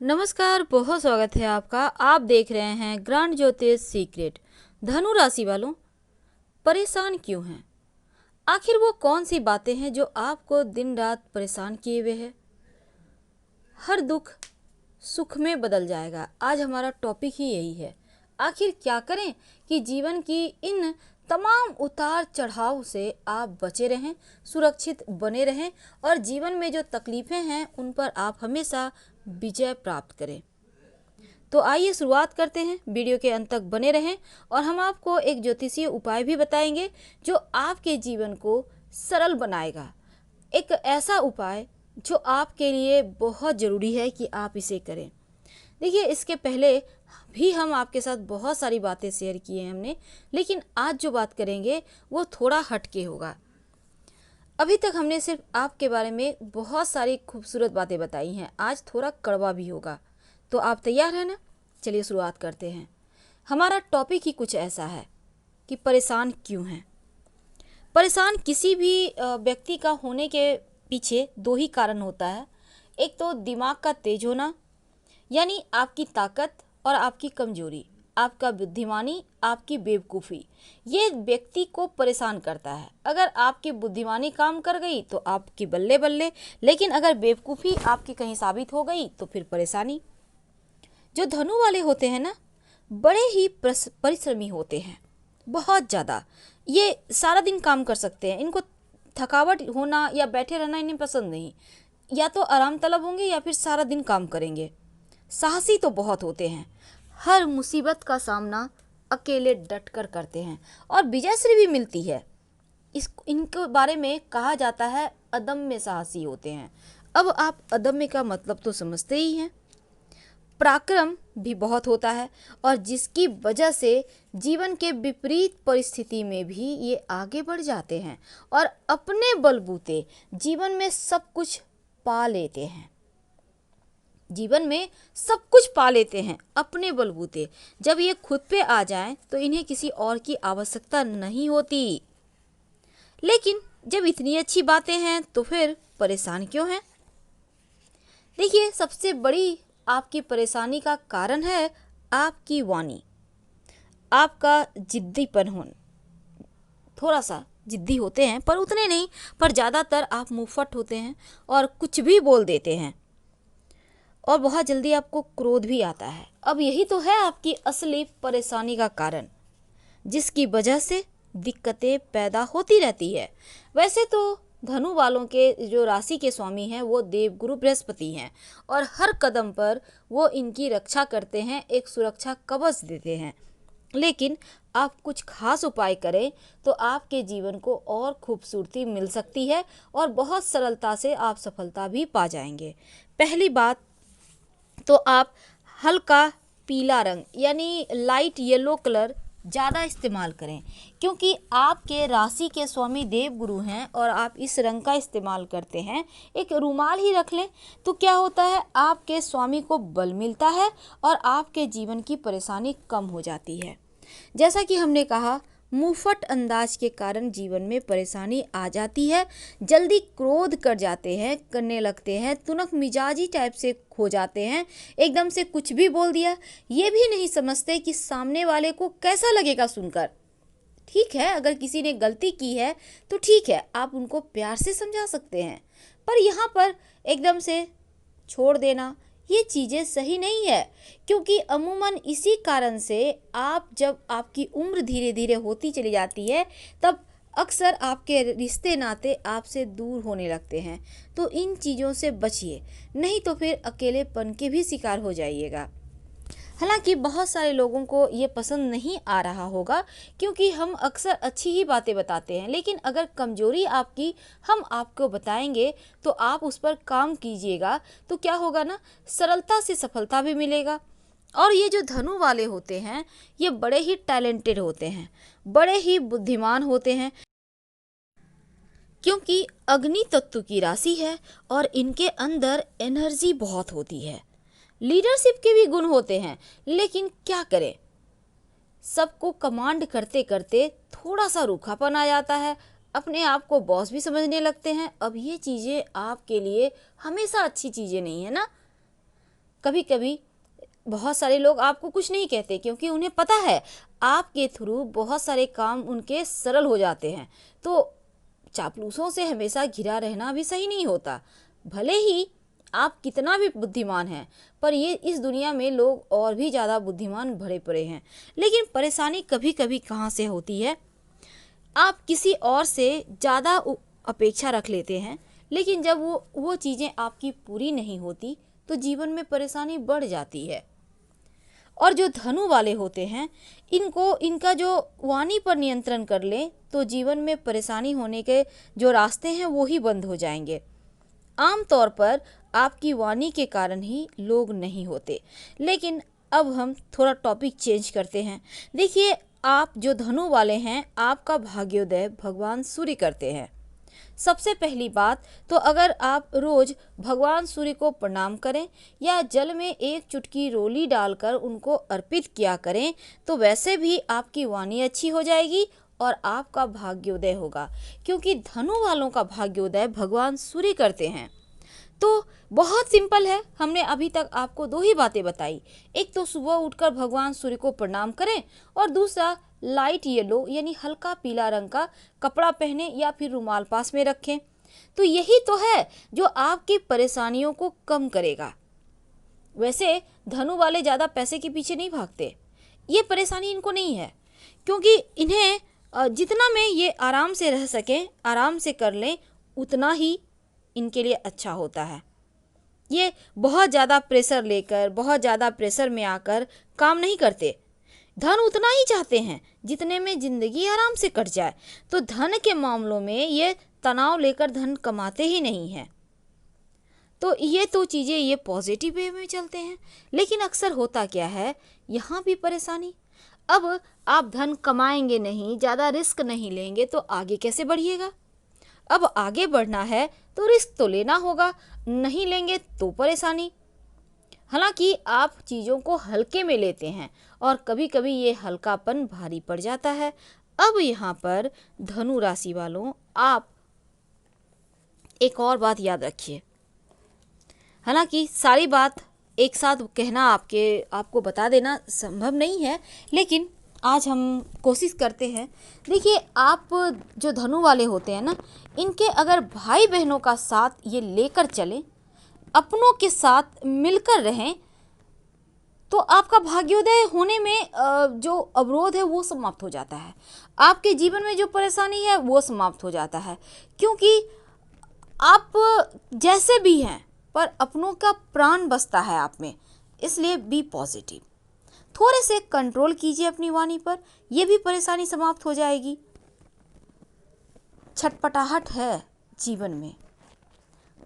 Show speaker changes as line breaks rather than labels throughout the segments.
नमस्कार, बहुत स्वागत है आपका। आप देख रहे हैं ग्रांड ज्योतिष सीक्रेट। धनु राशि वालों, परेशान क्यों हैं? आखिर वो कौन सी बातें हैं जो आपको दिन रात परेशान किए हुए है? हर दुख सुख में बदल जाएगा। आज हमारा टॉपिक ही यही है। आखिर क्या करें कि जीवन की इन तमाम उतार चढ़ाव से आप बचे रहें, सुरक्षित बने रहें और जीवन में जो तकलीफ़ें हैं उन पर आप हमेशा विजय प्राप्त करें। तो आइए शुरुआत करते हैं। वीडियो के अंत तक बने रहें और हम आपको एक ज्योतिषीय उपाय भी बताएंगे जो आपके जीवन को सरल बनाएगा। एक ऐसा उपाय जो आपके लिए बहुत ज़रूरी है कि आप इसे करें। देखिए, इसके पहले भी हम आपके साथ बहुत सारी बातें शेयर की हैं हमने, लेकिन आज जो बात करेंगे वो थोड़ा हटके होगा। अभी तक हमने सिर्फ आपके बारे में बहुत सारी खूबसूरत बातें बताई हैं, आज थोड़ा कड़वा भी होगा। तो आप तैयार हैं ना? चलिए शुरुआत करते हैं। हमारा टॉपिक ही कुछ ऐसा है कि परेशान क्यों हैं। परेशान किसी भी व्यक्ति का होने के पीछे दो ही कारण होता है। एक तो दिमाग का तेज होना, यानी आपकी ताकत, और आपकी कमजोरी, आपका बुद्धिमानी, आपकी बेवकूफ़ी, ये व्यक्ति को परेशान करता है। अगर आपकी बुद्धिमानी काम कर गई तो आपकी बल्ले बल्ले, लेकिन अगर बेवकूफ़ी आपकी कहीं साबित हो गई तो फिर परेशानी। जो धनु वाले होते हैं ना, बड़े ही परिश्रमी होते हैं, बहुत ज़्यादा। ये सारा दिन काम कर सकते हैं, इनको थकावट होना या बैठे रहना इन्हें पसंद नहीं। या तो आराम तलब होंगे या फिर सारा दिन काम करेंगे। साहसी तो बहुत होते हैं, हर मुसीबत का सामना अकेले डट कर करते हैं और विजयश्री भी मिलती है। इनके बारे में कहा जाता है अदम्य साहसी होते हैं। अब आप अदम्य का मतलब तो समझते ही हैं। पराक्रम भी बहुत होता है और जिसकी वजह से जीवन के विपरीत परिस्थिति में भी ये आगे बढ़ जाते हैं और अपने बलबूते जीवन में सब कुछ पा लेते हैं। जीवन में सब कुछ पा लेते हैं अपने बलबूते। जब ये खुद पे आ जाएं तो इन्हें किसी और की आवश्यकता नहीं होती। लेकिन जब इतनी अच्छी बातें हैं तो फिर परेशान क्यों हैं? देखिए, सबसे बड़ी आपकी परेशानी का कारण है आपकी वाणी, आपका जिद्दीपन होना। थोड़ा सा जिद्दी होते हैं पर उतने नहीं, पर ज़्यादातर आप मुंहफट होते हैं और कुछ भी बोल देते हैं और बहुत जल्दी आपको क्रोध भी आता है। अब यही तो है आपकी असली परेशानी का कारण, जिसकी वजह से दिक्कतें पैदा होती रहती है। वैसे तो धनु वालों के जो राशि के स्वामी हैं वो देवगुरु बृहस्पति हैं और हर कदम पर वो इनकी रक्षा करते हैं, एक सुरक्षा कवच देते हैं। लेकिन आप कुछ खास उपाय करें तो आपके जीवन को और खूबसूरती मिल सकती है और बहुत सरलता से आप सफलता भी पा जाएंगे। पहली बात तो आप हल्का पीला रंग यानी लाइट येलो कलर ज़्यादा इस्तेमाल करें, क्योंकि आपके राशि के स्वामी देव गुरु हैं और आप इस रंग का इस्तेमाल करते हैं। एक रुमाल ही रख लें तो क्या होता है, आपके स्वामी को बल मिलता है और आपके जीवन की परेशानी कम हो जाती है। जैसा कि हमने कहा, मुंहफट अंदाज के कारण जीवन में परेशानी आ जाती है। जल्दी क्रोध कर जाते हैं, करने लगते हैं, तुनक मिजाजी टाइप से हो जाते हैं, एकदम से कुछ भी बोल दिया। ये भी नहीं समझते कि सामने वाले को कैसा लगेगा सुनकर। ठीक है, अगर किसी ने गलती की है तो ठीक है, आप उनको प्यार से समझा सकते हैं, पर यहाँ पर एकदम से छोड़ देना ये चीज़ें सही नहीं है। क्योंकि अमूमन इसी कारण से आप जब आपकी उम्र धीरे धीरे होती चली जाती है तब अक्सर आपके रिश्ते नाते आपसे दूर होने लगते हैं। तो इन चीज़ों से बचिए, नहीं तो फिर अकेलेपन के भी शिकार हो जाइएगा। हालांकि बहुत सारे लोगों को ये पसंद नहीं आ रहा होगा, क्योंकि हम अक्सर अच्छी ही बातें बताते हैं, लेकिन अगर कमजोरी आपकी हम आपको बताएंगे तो आप उस पर काम कीजिएगा तो क्या होगा ना, सरलता से सफलता भी मिलेगा। और ये जो धनु वाले होते हैं ये बड़े ही टैलेंटेड होते हैं, बड़े ही बुद्धिमान होते हैं, क्योंकि अग्नि तत्व की राशि है और इनके अंदर एनर्जी बहुत होती है। लीडरशिप के भी गुण होते हैं, लेकिन क्या करें, सबको कमांड करते करते थोड़ा सा रूखापन आ जाता है, अपने आप को बॉस भी समझने लगते हैं। अब ये चीज़ें आपके लिए हमेशा अच्छी चीज़ें नहीं है ना। कभी कभी बहुत सारे लोग आपको कुछ नहीं कहते क्योंकि उन्हें पता है आपके थ्रू बहुत सारे काम उनके सरल हो जाते हैं। तो चापलूसों से हमेशा घिरा रहना भी सही नहीं होता। भले ही आप कितना भी बुद्धिमान हैं, पर ये इस दुनिया में लोग और भी ज़्यादा बुद्धिमान भरे पड़े हैं। लेकिन परेशानी कभी कभी कहाँ से होती है, आप किसी और से ज़्यादा अपेक्षा रख लेते हैं, लेकिन जब वो चीज़ें आपकी पूरी नहीं होती तो जीवन में परेशानी बढ़ जाती है। और जो धनु वाले होते हैं, इनका जो वाणी पर नियंत्रण कर ले तो जीवन में परेशानी होने के जो रास्ते हैं वो ही बंद हो जाएंगे। आमतौर पर आपकी वाणी के कारण ही लोग नहीं होते। लेकिन अब हम थोड़ा टॉपिक चेंज करते हैं। देखिए, आप जो धनु वाले हैं, आपका भाग्योदय भगवान सूर्य करते हैं। सबसे पहली बात तो अगर आप रोज भगवान सूर्य को प्रणाम करें या जल में एक चुटकी रोली डालकर उनको अर्पित किया करें तो वैसे भी आपकी वाणी अच्छी हो जाएगी और आपका भाग्योदय होगा, क्योंकि धनु वालों का भाग्योदय भगवान सूर्य करते हैं। तो बहुत सिंपल है, हमने अभी तक आपको दो ही बातें बताई। एक तो सुबह उठकर भगवान सूर्य को प्रणाम करें और दूसरा लाइट येलो यानी हल्का पीला रंग का कपड़ा पहने या फिर रुमाल पास में रखें। तो यही तो है जो आपकी परेशानियों को कम करेगा। वैसे धनु वाले ज़्यादा पैसे के पीछे नहीं भागते, ये परेशानी इनको नहीं है, क्योंकि इन्हें जितना में ये आराम से रह सकें, आराम से कर लें, उतना ही इनके लिए अच्छा होता है। ये बहुत ज़्यादा प्रेशर लेकर, बहुत ज़्यादा प्रेशर में आकर काम नहीं करते। धन उतना ही चाहते हैं जितने में ज़िंदगी आराम से कट जाए। तो धन के मामलों में ये तनाव लेकर धन कमाते ही नहीं हैं। तो ये तो चीज़ें ये पॉजिटिव वे में चलते हैं। लेकिन अक्सर होता क्या है, यहाँ भी परेशानी। अब आप धन कमाएंगे नहीं, ज़्यादा रिस्क नहीं लेंगे तो आगे कैसे बढ़िएगा। अब आगे बढ़ना है तो रिस्क तो लेना होगा, नहीं लेंगे तो परेशानी। हालांकि आप चीज़ों को हल्के में लेते हैं और कभी कभी ये हल्कापन भारी पड़ जाता है। अब यहाँ पर धनु राशि वालों, आप एक और बात याद रखिए। हालांकि सारी बात एक साथ कहना आपको बता देना संभव नहीं है, लेकिन आज हम कोशिश करते हैं। देखिए, आप जो धनु वाले होते हैं ना, इनके अगर भाई बहनों का साथ ये लेकर चलें, अपनों के साथ मिलकर रहें, तो आपका भाग्योदय होने में जो अवरोध है वो समाप्त हो जाता है। आपके जीवन में जो परेशानी है वो समाप्त हो जाता है, क्योंकि आप जैसे भी हैं पर अपनों का प्राण बसता है आप में। इसलिए बी पॉजिटिव, थोड़े से कंट्रोल कीजिए अपनी वाणी पर, यह भी परेशानी समाप्त हो जाएगी। छटपटाहट है जीवन में,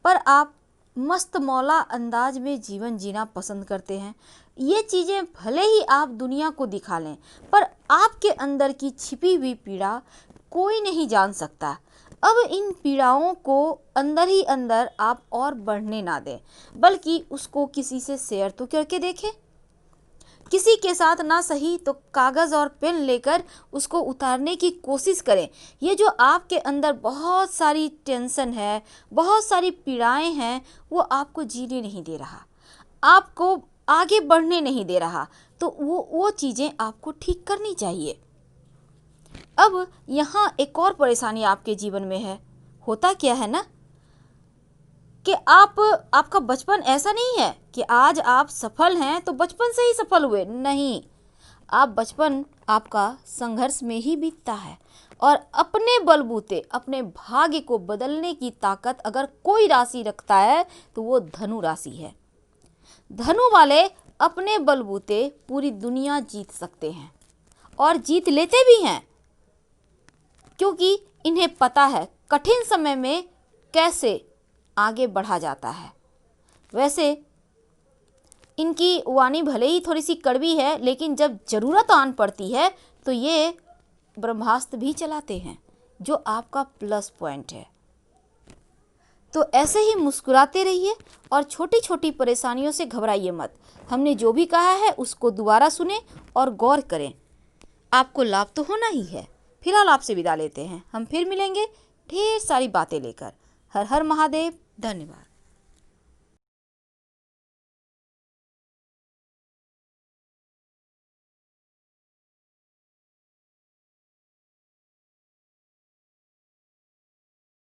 पर आप मस्त मौला अंदाज में जीवन जीना पसंद करते हैं। ये चीज़ें भले ही आप दुनिया को दिखा लें, पर आपके अंदर की छिपी हुई पीड़ा कोई नहीं जान सकता। अब इन पीड़ाओं को अंदर ही अंदर आप और बढ़ने ना दें, बल्कि उसको किसी से शेयर तो करके देखें। किसी के साथ ना सही तो कागज़ और पेन लेकर उसको उतारने की कोशिश करें। ये जो आपके अंदर बहुत सारी टेंशन है, बहुत सारी पीड़ाएं हैं, वो आपको जीने नहीं दे रहा, आपको आगे बढ़ने नहीं दे रहा। तो वो चीज़ें आपको ठीक करनी चाहिए। अब यहाँ एक और परेशानी आपके जीवन में है। होता क्या है ना कि आपका बचपन ऐसा नहीं है कि आज आप सफल हैं तो बचपन से ही सफल हुए, नहीं। आप बचपन आपका संघर्ष में ही बीतता है, और अपने बलबूते अपने भाग्य को बदलने की ताकत अगर कोई राशि रखता है तो वो धनु राशि है। धनु वाले अपने बलबूते पूरी दुनिया जीत सकते हैं और जीत लेते भी हैं, क्योंकि इन्हें पता है कठिन समय में कैसे आगे बढ़ा जाता है। वैसे इनकी वाणी भले ही थोड़ी सी कड़वी है, लेकिन जब ज़रूरत आन पड़ती है तो ये ब्रह्मास्त्र भी चलाते हैं, जो आपका प्लस पॉइंट है। तो ऐसे ही मुस्कुराते रहिए और छोटी छोटी परेशानियों से घबराइए मत। हमने जो भी कहा है उसको दोबारा सुने और गौर करें, आपको लाभ तो होना ही है। फिलहाल आपसे विदा लेते हैं, हम फिर मिलेंगे ढेर सारी बातें लेकर। हर हर महादेव, धन्यवाद।